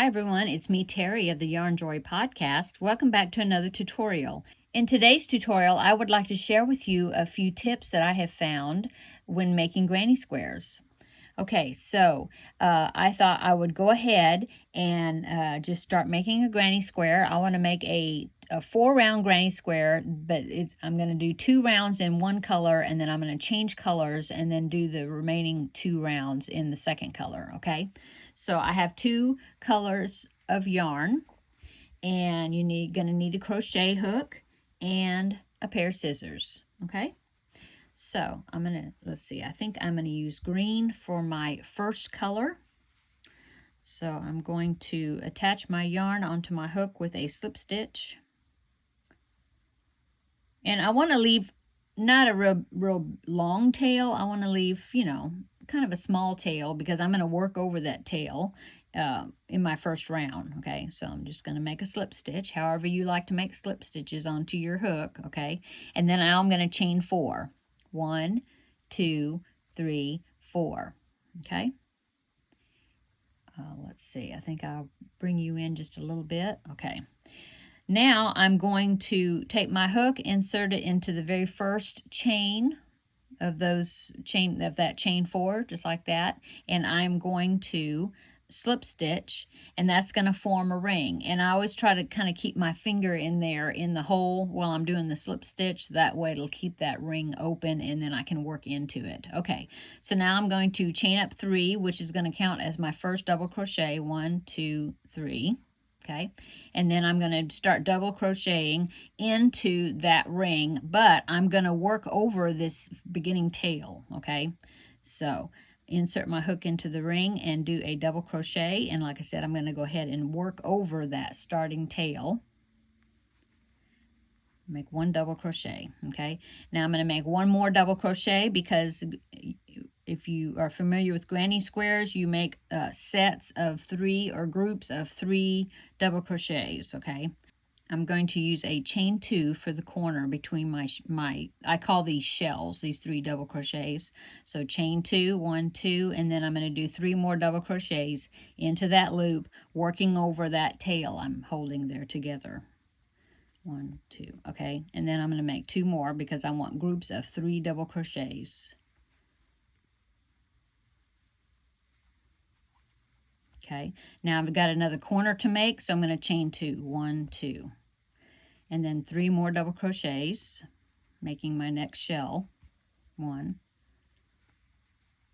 everyone, it's me Terry of the Yarn Joy podcast. Welcome back to another tutorial. In today's tutorial, I would like to share with you a few tips that I have found when making granny squares. Okay, so I thought I would go ahead and just start making a granny square. I want to make a 4-round granny square, but I'm going to do 2 rounds in one color, and then I'm going to change colors and then do the remaining 2 rounds in the second color, okay? So I have 2 colors of yarn, and you're going to need a crochet hook and a pair of scissors, okay? So I'm going to, let's see, I think I'm going to use green for my first color. So I'm going to attach my yarn onto my hook with a slip stitch. And I want to leave not a real long tail. I want to leave, kind of a small tail because I'm going to work over that tail in my first round, okay? So I'm just going to make a slip stitch, however you like to make slip stitches onto your hook, okay? And then now I'm going to chain 4. 1, 2, 3, 4, okay? Let's see, I think I'll bring you in just a little bit, okay? Now I'm going to take my hook, insert it into the very first chain of that chain 4, just like that, and I'm going to slip stitch, and that's going to form a ring. And I always try to kind of keep my finger in there in the hole while I'm doing the slip stitch. That way it'll keep that ring open, and then I can work into it. Okay, so now I'm going to chain up 3, which is going to count as my first double crochet. 1, 2, 3. Okay, and then I'm going to start double crocheting into that ring, but I'm going to work over this beginning tail, okay? So insert my hook into the ring and do a double crochet, and like I said, I'm going to go ahead and work over that starting tail. Make 1 double crochet, okay? Now I'm going to make 1 more double crochet because if you are familiar with granny squares, you make sets of 3 or groups of 3 double crochets, okay? I'm going to use a chain 2 for the corner between my I call these shells, these 3 double crochets. So chain 2, 1, 2, and then I'm going to do 3 more double crochets into that loop, working over that tail I'm holding there together. 1, 2, okay? And then I'm going to make 2 more because I want groups of 3 double crochets. Okay, now I've got another corner to make, so I'm going to chain 2, 1, 2, and then 3 more double crochets, making my next shell. 1,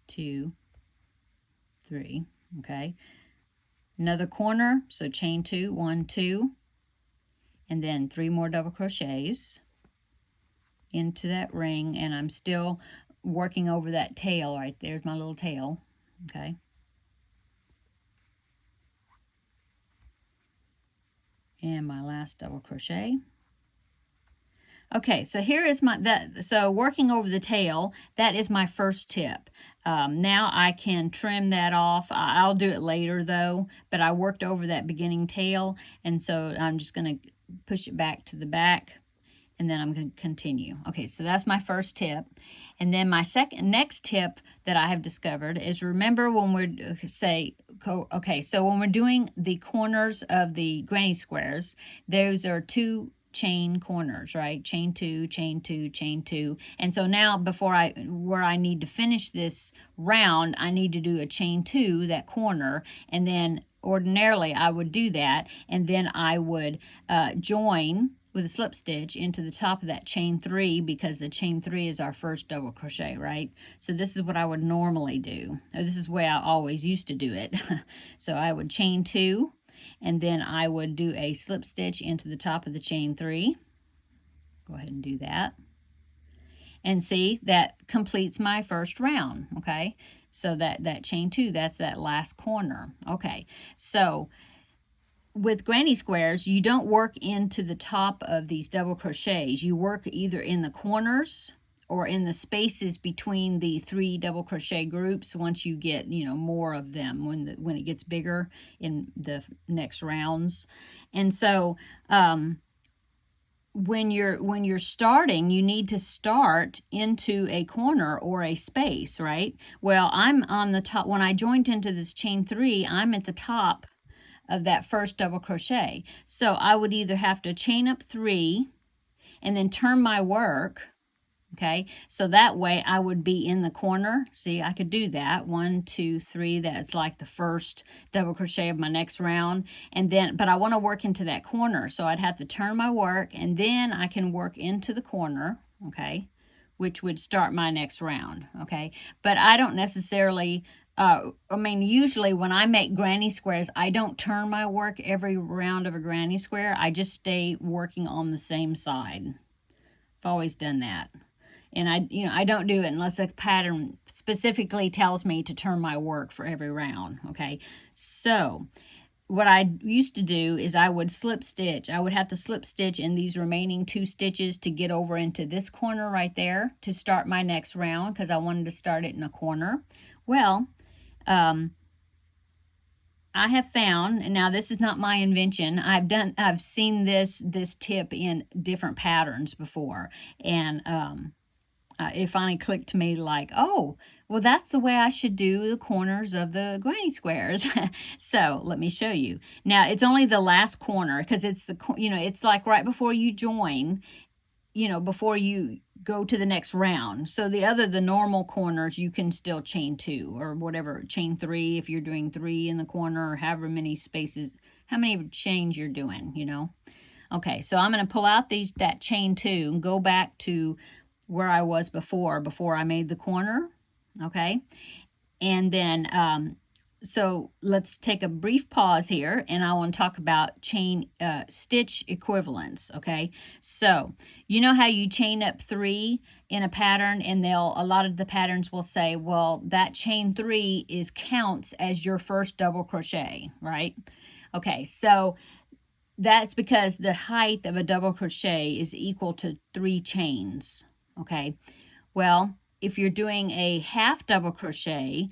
2, 3, okay. Another corner, so chain 2, 1, 2, and then 3 more double crochets into that ring, and I'm still working over that tail right there's my little tail, okay. And my last double crochet. Okay, so here is so working over the tail, that is my first tip. Now I can trim that off. I'll do it later though, but I worked over that beginning tail, and so I'm just going to push it back to the back, and then I'm going to continue. Okay, so that's my first tip. And then my next tip that I have discovered is, remember when we're, so when we're doing the corners of the granny squares, those are 2 chain corners, right? Chain 2, chain 2, chain 2. And so now where I need to finish this round, I need to do a chain 2, that corner, and then ordinarily I would do that, and then I would join with a slip stitch into the top of that chain 3, because the chain 3 is our first double crochet, right? So this is what I would normally do. This is the way I always used to do it. So I would chain 2, and then I would do a slip stitch into the top of the chain 3. Go ahead and do that. And see, that completes my first round, okay? So that chain 2, that's that last corner. Okay, so with granny squares, you don't work into the top of these double crochets. You work either in the corners or in the spaces between the 3 double crochet groups once you get, more of them when it gets bigger in the next rounds. And so when you're starting, you need to start into a corner or a space, right? Well, I'm on the top. When I joined into this chain 3, I'm at the top of that first double crochet. So I would either have to chain up 3 and then turn my work. Okay, so that way I would be in the corner. See, I could do that. 1, 2, 3. That's like the first double crochet of my next round. And then, but I want to work into that corner. So I'd have to turn my work and then I can work into the corner. Okay, which would start my next round. Okay, but I don't necessarily, I mean, usually when I make granny squares, I don't turn my work every round of a granny square. I just stay working on the same side. I've always done that. And I don't do it unless a pattern specifically tells me to turn my work for every round, okay? So what I used to do is I would slip stitch. I would have to slip stitch in these remaining 2 stitches to get over into this corner right there to start my next round because I wanted to start it in a corner. Well, I have found, and now this is not my invention, I've seen this tip in different patterns before, and it finally clicked to me like, oh, well, that's the way I should do the corners of the granny squares. So let me show you. Now, it's only the last corner because it's it's like right before you join, before you go to the next round. So the normal corners, you can still chain 2 or whatever, chain 3 if you're doing 3 in the corner or however many spaces, how many chains you're doing, Okay, so I'm going to pull out that chain 2 and go back to where I was before I made the corner, okay? And then, so let's take a brief pause here, and I want to talk about stitch equivalents, okay? So, you know how you chain up 3 in a pattern, and a lot of the patterns will say, well, that chain 3 counts as your first double crochet, right? Okay, so that's because the height of a double crochet is equal to 3 chains. Okay, well, if you're doing a half double crochet,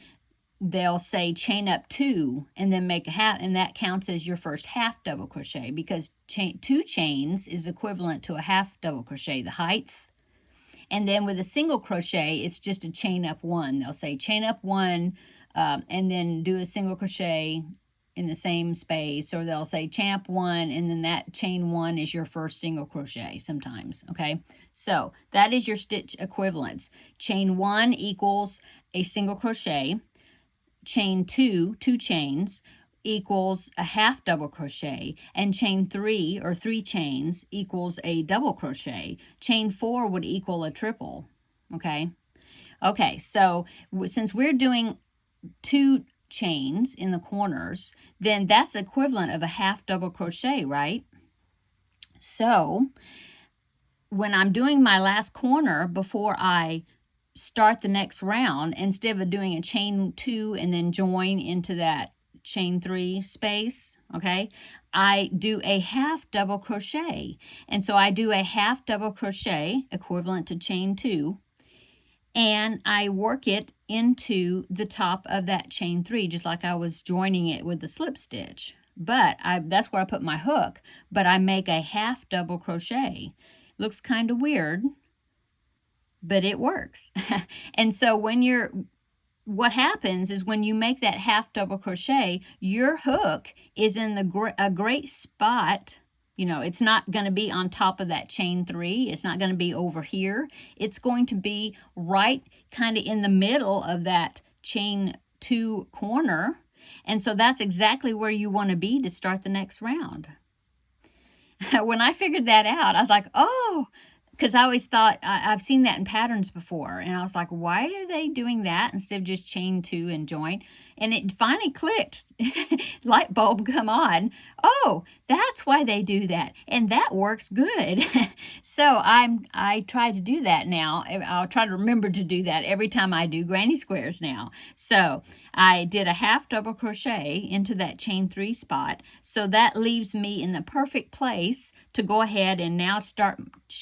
they'll say chain up 2 and then make a half, and that counts as your first half double crochet because 2 chains is equivalent to a half double crochet, the height. And then with a single crochet, it's just a chain up 1. They'll say chain up 1 and then do a single crochet in the same space, or they'll say chain up 1 and then that chain 1 is your first single crochet sometimes, okay? So that is your stitch equivalents. Chain 1 equals a single crochet. Chain 2, 2 chains, equals a half double crochet, and chain 3 or 3 chains equals a double crochet. Chain 4 would equal a triple, okay? Okay, so since we're doing 2 chains in the corners, then that's equivalent of a half double crochet, right? So when I'm doing my last corner before I start the next round, instead of doing a chain 2 and then join into that chain 3 space, okay, I do a half double crochet. And so I do a half double crochet equivalent to chain 2, and I work it into the top of that chain 3, just like I was joining it with the slip stitch. But that's where I put my hook, but I make a half double crochet. Looks kind of weird, but it works. And so what happens is when you make that half double crochet, your hook is in a great spot. It's not going to be on top of that chain 3. It's not going to be over here. It's going to be right kind of in the middle of that chain 2 corner. And so that's exactly where you want to be to start the next round. When I figured that out, I was like, oh, because I always thought, I've seen that in patterns before, and I was like, why are they doing that instead of just chain 2 and join? And it finally clicked. Light bulb come on. Oh, that's why they do that, and that works good. So I try to do that now. I'll try to remember to do that every time I do granny squares now. So I did a half double crochet into that chain 3 spot, so that leaves me in the perfect place to go ahead and now start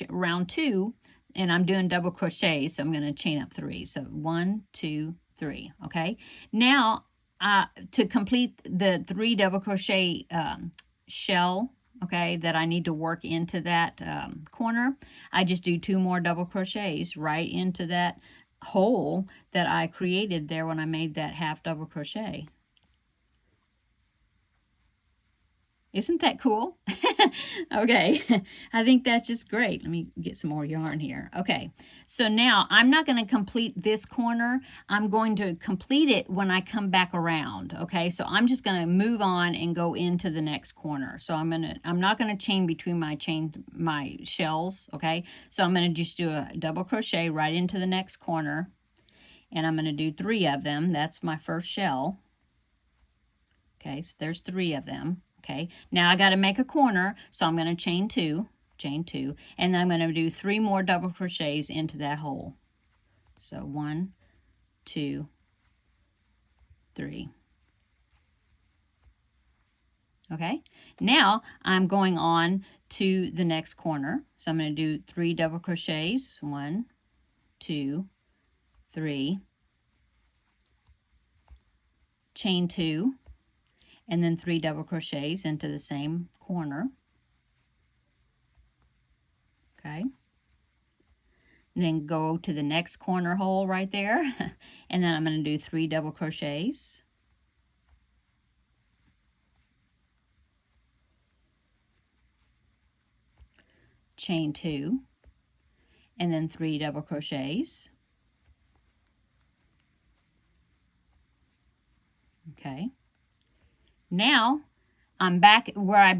round 2, and I'm doing double crochet, so I'm going to chain up 3. So 1, 2, 3. Okay, now to complete the 3 double crochet shell, okay, that I need to work into that corner, I just do 2 more double crochets right into that hole that I created there when I made that half double crochet. Isn't that cool? Okay, I think that's just great. Let me get some more yarn here. Okay, so now I'm not going to complete this corner. I'm going to complete it when I come back around. Okay, so I'm just going to move on and go into the next corner. So I'm not going to chain between my shells. Okay, so I'm going to just do a double crochet right into the next corner, and I'm going to do 3 of them. That's my first shell. Okay, so there's 3 of them. Okay, now I got to make a corner, so I'm going to chain 2, and then I'm going to do 3 more double crochets into that hole. So 1, 2, 3. Okay, now I'm going on to the next corner. So I'm going to do 3 double crochets. 1, 2, 3. Chain 2. And then 3 double crochets into the same corner. Okay. And then go to the next corner hole right there. And then I'm going to do 3 double crochets. Chain 2. And then 3 double crochets. Okay. Now I'm back where I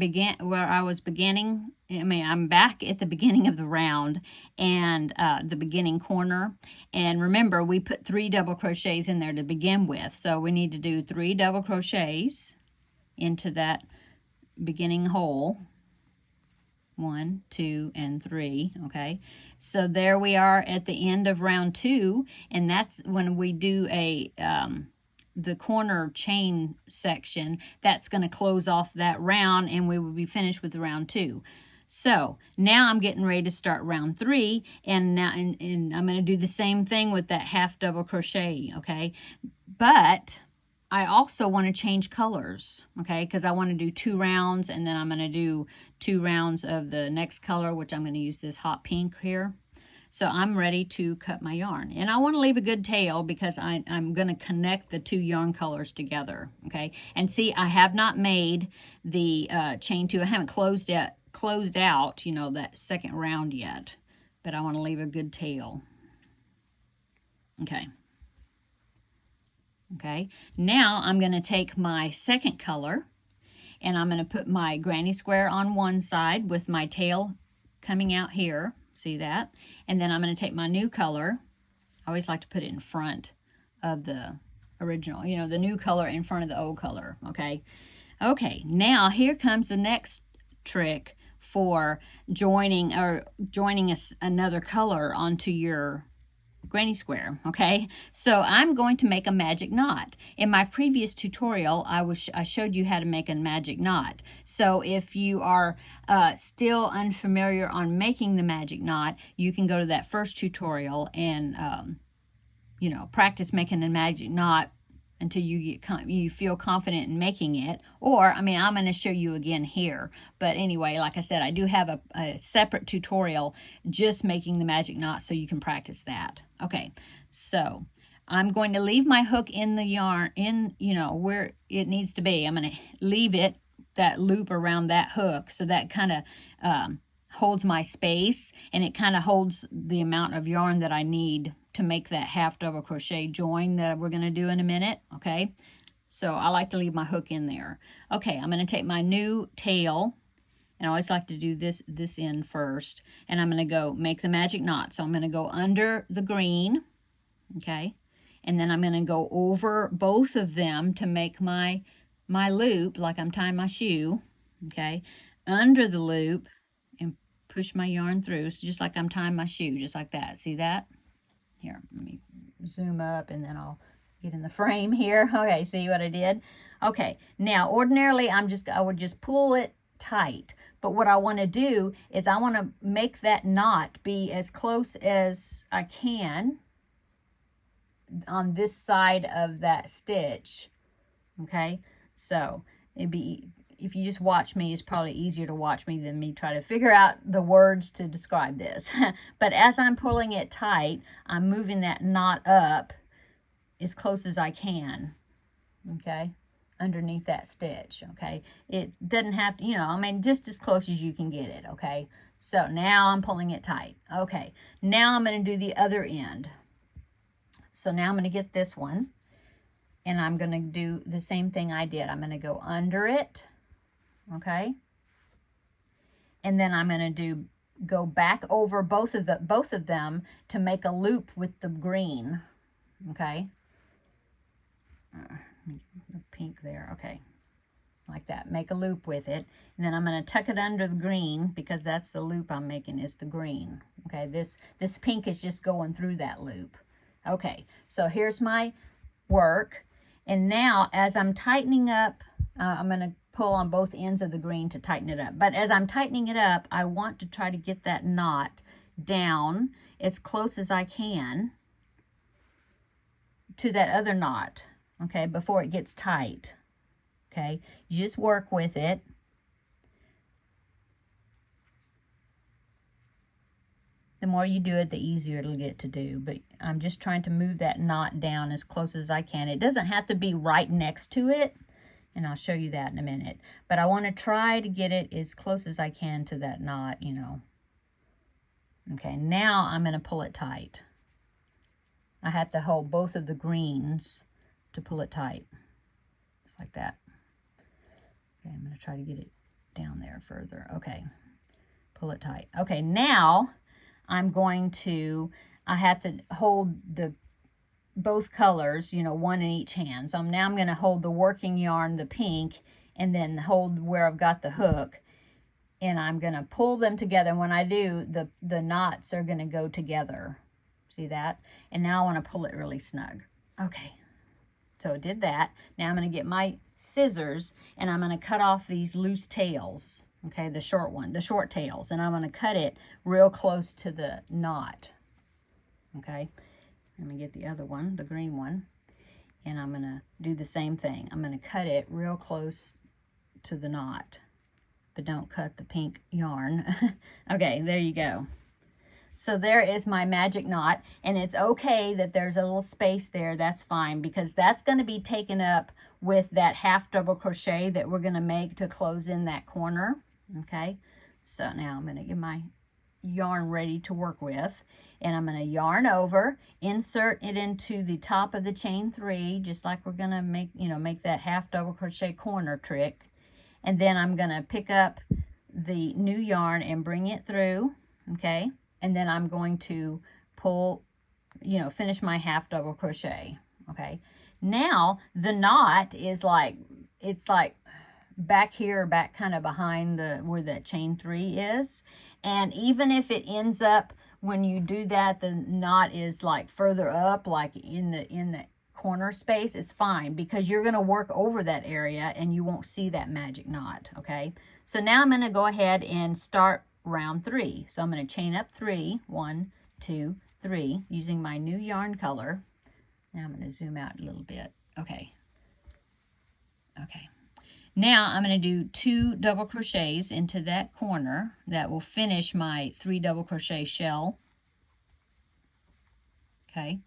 was beginning. I'm back at the beginning of the round and the beginning corner. And remember, we put 3 double crochets in there to begin with. So we need to do 3 double crochets into that beginning hole. 1, 2, and 3. Okay. So there we are at the end of round 2. And that's when we do the corner chain section. That's going to close off that round, and we will be finished with round 2. So now I'm getting ready to start round 3, and now and I'm going to do the same thing with that half double crochet. Okay, but I also want to change colors. Okay, because I want to do 2 rounds, and then I'm going to do 2 rounds of the next color, which I'm going to use this hot pink here. So I'm ready to cut my yarn. And I want to leave a good tail because I'm going to connect the 2 yarn colors together. Okay. And see, I have not made the chain 2. I haven't closed out, you know, that second round yet. But I want to leave a good tail. Okay. Okay. Now I'm going to take my second color. And I'm going to put my granny square on one side with my tail coming out here. See that? And then I'm going to take my new color. I always like to put it in front of the original, you know, the new color in front of the old color. Okay. Okay. Now here comes the next trick for joining another color onto your granny square. Okay, so I'm going to make a magic knot. In my previous tutorial, I showed you how to make a magic knot. So if you are still unfamiliar on making the magic knot, you can go to that first tutorial and you know, practice making a magic knot until you feel confident in making it. Or, I mean, I'm going to show you again here. But anyway, like I said, I do have a separate tutorial just making the magic knot so you can practice that. Okay, so I'm going to leave my hook in the yarn, you know, where it needs to be. I'm going to leave it, that loop around that hook, so that kind of holds my space, and it kind of holds the amount of yarn that I need to make that half double crochet join that we're going to do in a minute. Okay, so I like to leave my hook in there. Okay, I'm going to take my new tail, and I always like to do this end first, and I'm going to go make the magic knot. So I'm going to go under the green, okay, and then I'm going to go over both of them to make my loop like I'm tying my shoe. Okay, under the loop and push my yarn through, so just like I'm tying my shoe, just like that. See that? Here, let me zoom up and then I'll get in the frame here. Okay, see what I did? Okay, now ordinarily I would just pull it tight. But what I want to do is I want to make that knot be as close as I can on this side of that stitch. Okay, so it'd be, if you just watch me, it's probably easier to watch me than me try to figure out the words to describe this. But as I'm pulling it tight, I'm moving that knot up as close as I can. Okay, underneath that stitch, okay? It doesn't have to, you know, I mean, just as close as you can get it, okay? So now I'm pulling it tight. Okay, now I'm going to do the other end. So now I'm going to get this one, and I'm going to do the same thing I did. I'm going to go under it, okay? And then I'm going to go back over both of them to make a loop with the green, okay? The pink there, okay, like that. Make a loop with it, and then I'm going to tuck it under the green, because that's the loop I'm making, is the green. Okay, this pink is just going through that loop. Okay, so here's my work, and now as I'm tightening up, I'm going to pull on both ends of the green to tighten it up. But as I'm tightening it up, I want to try to get that knot down as close as I can to that other knot, okay, before it gets tight. Okay, you just work with it. The more you do it, the easier it'll get to do. But I'm just trying to move that knot down as close as I can. It doesn't have to be right next to it, and I'll show you that in a minute. But I want to try to get it as close as I can to that knot, you know. Okay, now I'm going to pull it tight. I have to hold both of the greens to pull it tight. Just like that. Okay, I'm going to try to get it down there further. Okay, pull it tight. Okay, now I'm going to, I have to hold both colors, you know, one in each hand. So now I'm going to hold the working yarn, the pink, and then hold where I've got the hook, and I'm going to pull them together. When I do, the knots are going to go together. See that? And now I want to pull it really snug. Okay, so I did that. Now I'm going to get my scissors, and I'm going to cut off these loose tails. Okay, the short tails, and I'm going to cut it real close to the knot. Okay, let me get the other one, the green one, and I'm going to do the same thing. I'm going to cut it real close to the knot, but don't cut the pink yarn. Okay, there you go. So there is my magic knot, and it's okay that there's a little space there. That's fine, because that's going to be taken up with that half double crochet that we're going to make to close in that corner. Okay, so now I'm going to get my yarn ready to work with, and I'm going to yarn over, insert it into the top of the chain 3, just like we're going to make, you know, make that half double crochet corner trick. And then I'm going to pick up the new yarn and bring it through. Okay, and then I'm going to pull, you know, finish my half double crochet. Okay, now the knot is like, it's like back here, back kind of behind where that chain 3 is. And even if it ends up, when you do that, the knot is like further up, like in the corner space, it's fine, because you're going to work over that area and you won't see that magic knot. Okay, so now I'm going to go ahead and start round 3. So I'm going to chain up 3, 1, 2, 3, using my new yarn color. Now I'm going to zoom out a little bit. Okay, now I'm going to do 2 double crochets into that corner. That will finish my 3 double crochet shell. Okay.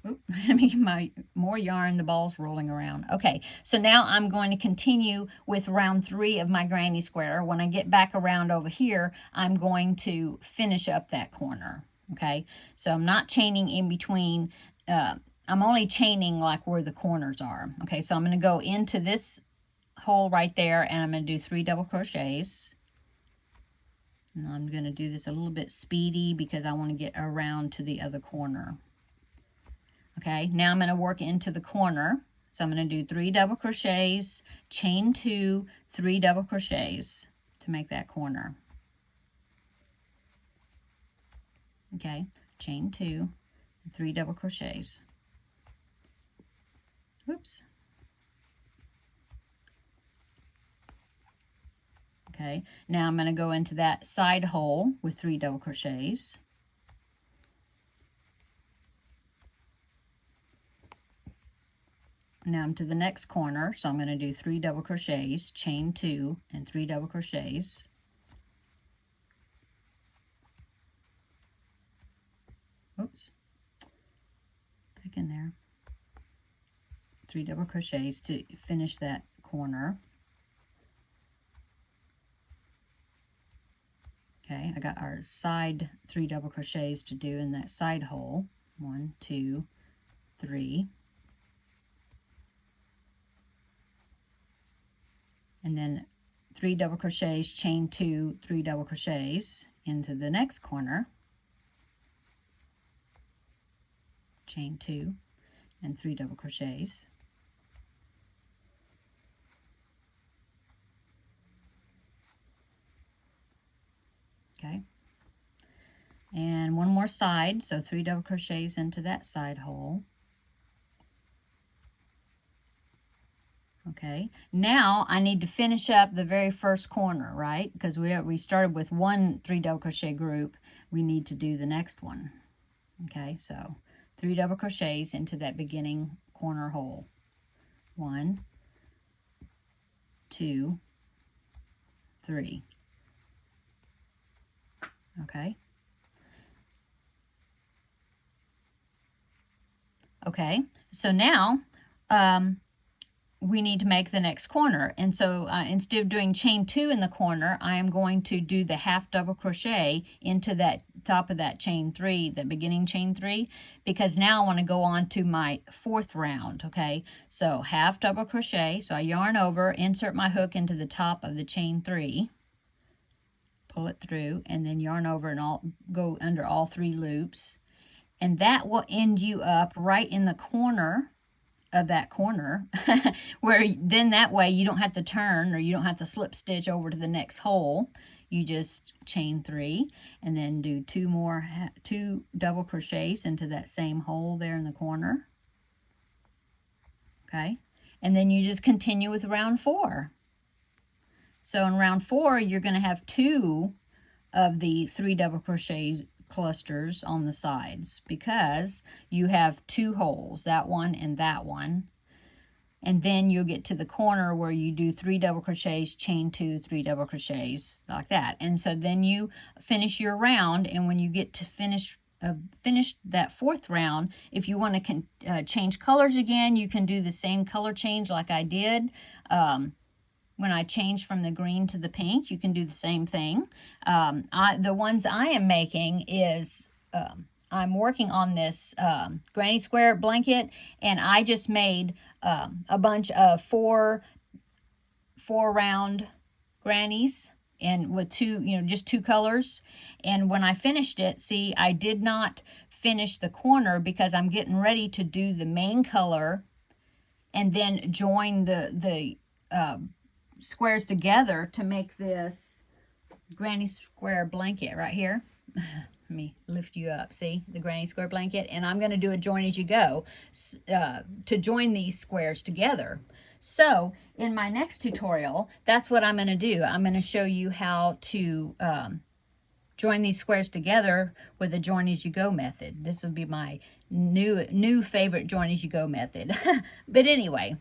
Let me get my more yarn. The ball's rolling around. Okay, so now I'm going to continue with round 3 of my granny square. When I get back around over here, I'm going to finish up that corner. Okay, so I'm not chaining in between. I'm only chaining like where the corners are. Okay, so I'm going to go into this hole right there, and I'm going to do 3 double crochets. And I'm going to do this a little bit speedy because I want to get around to the other corner. Okay, now I'm going to work into the corner. So I'm going to do 3 double crochets, chain 2, 3 double crochets to make that corner. Okay, chain 2, 3 double crochets. Whoops. Okay, now I'm going to go into that side hole with 3 double crochets. Now I'm to the next corner, so I'm going to do 3 double crochets, chain 2, and 3 double crochets. Oops. Back in there. 3 double crochets to finish that corner. Okay, I got our side 3 double crochets to do in that side hole. 1, 2, 3. And then 3 double crochets, chain 2, 3 double crochets into the next corner. Chain 2 and 3 double crochets. Okay, and one more side, so 3 double crochets into that side hole. Okay, now I need to finish up the very first corner, right? Because we started with one 3 double crochet group, we need to do the next one. Okay, so 3 double crochets into that beginning corner hole. 1, 2, 3. Okay. Okay, so now we need to make the next corner. And so instead of doing chain 2 in the corner, I am going to do the half double crochet into that top of that chain 3, the beginning chain 3, because now I want to go on to my 4th round. Okay, so half double crochet, so I yarn over, insert my hook into the top of the chain 3, pull it through, and then yarn over and go under all 3 loops, and that will end you up right in the corner of that corner where then that way you don't have to turn, or you don't have to slip stitch over to the next hole. You just chain 3 and then do 2 double crochets into that same hole there in the corner. Okay, and then you just continue with round 4. So in round 4, you're going to have 2 of the 3 double crochet clusters on the sides, because you have 2 holes, that one and that one. And then you'll get to the corner where you do 3 double crochets, chain 2, 3 double crochets, like that. And so then you finish your round, and when you get to finish that 4th round, if you want to change colors again, you can do the same color change like I did. When I changed from the green to the pink, you can do the same thing. The ones I am making is, I'm working on this granny square blanket, and I just made a bunch of 4 round grannies, and with 2, just 2 colors. And when I finished it, see, I did not finish the corner because I'm getting ready to do the main color and then join the squares together to make this granny square blanket right here. Let me lift you up. See the granny square blanket? And I'm going to do a join as you go to join these squares together. So in my next tutorial, that's what I'm going to do. I'm going to show you how to join these squares together with the join as you go method. This will be my new favorite join as you go method. But anyway,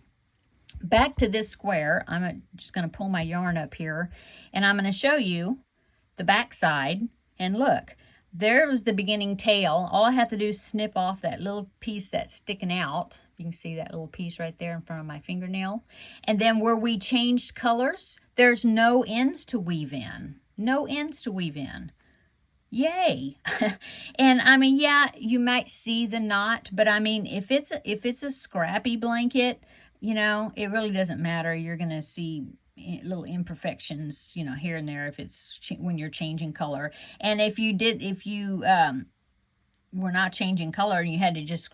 back to this square, I'm just going to pull my yarn up here, and I'm going to show you the back side. And look, there was the beginning tail. All I have to do is snip off that little piece that's sticking out. You can see that little piece right there in front of my fingernail. And then where we changed colors, there's no ends to weave in. No ends to weave in. Yay. And I mean, yeah, you might see the knot, but I mean, if it's a scrappy blanket, it really doesn't matter. You're going to see little imperfections, here and there if it's when you're changing color. And if you were not changing color and you had to just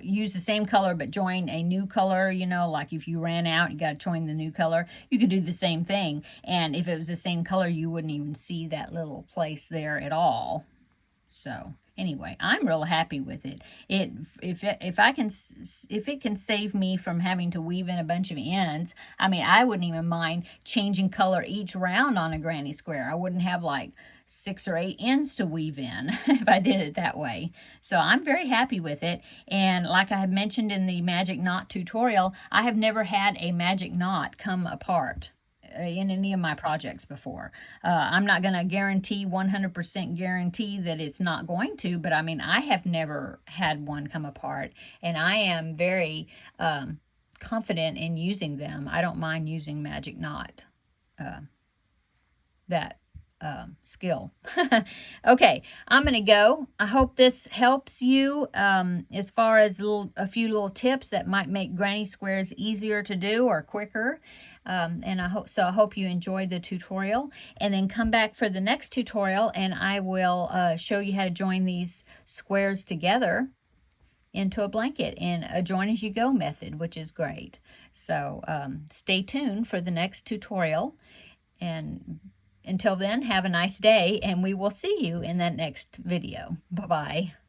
use the same color but join a new color, like if you ran out, you got to join the new color, you could do the same thing. And if it was the same color, you wouldn't even see that little place there at all. So anyway, I'm real happy with it. If it can save me from having to weave in a bunch of ends, I mean, I wouldn't even mind changing color each round on a granny square. I wouldn't have like 6 or 8 ends to weave in if I did it that way. So I'm very happy with it. And like I had mentioned in the magic knot tutorial, I have never had a magic knot come apart in any of my projects before. I'm not going to guarantee 100% guarantee that it's not going to, but I mean, I have never had one come apart, and I am very confident in using them. I don't mind using Magic Knot, that skill. Okay, I'm gonna go. I hope this helps you as far as a few little tips that might make granny squares easier to do or quicker. And I hope you enjoyed the tutorial, and then come back for the next tutorial and I will show you how to join these squares together into a blanket in a join as you go method, which is great. So stay tuned for the next tutorial, and until then, have a nice day, and we will see you in that next video. Bye-bye.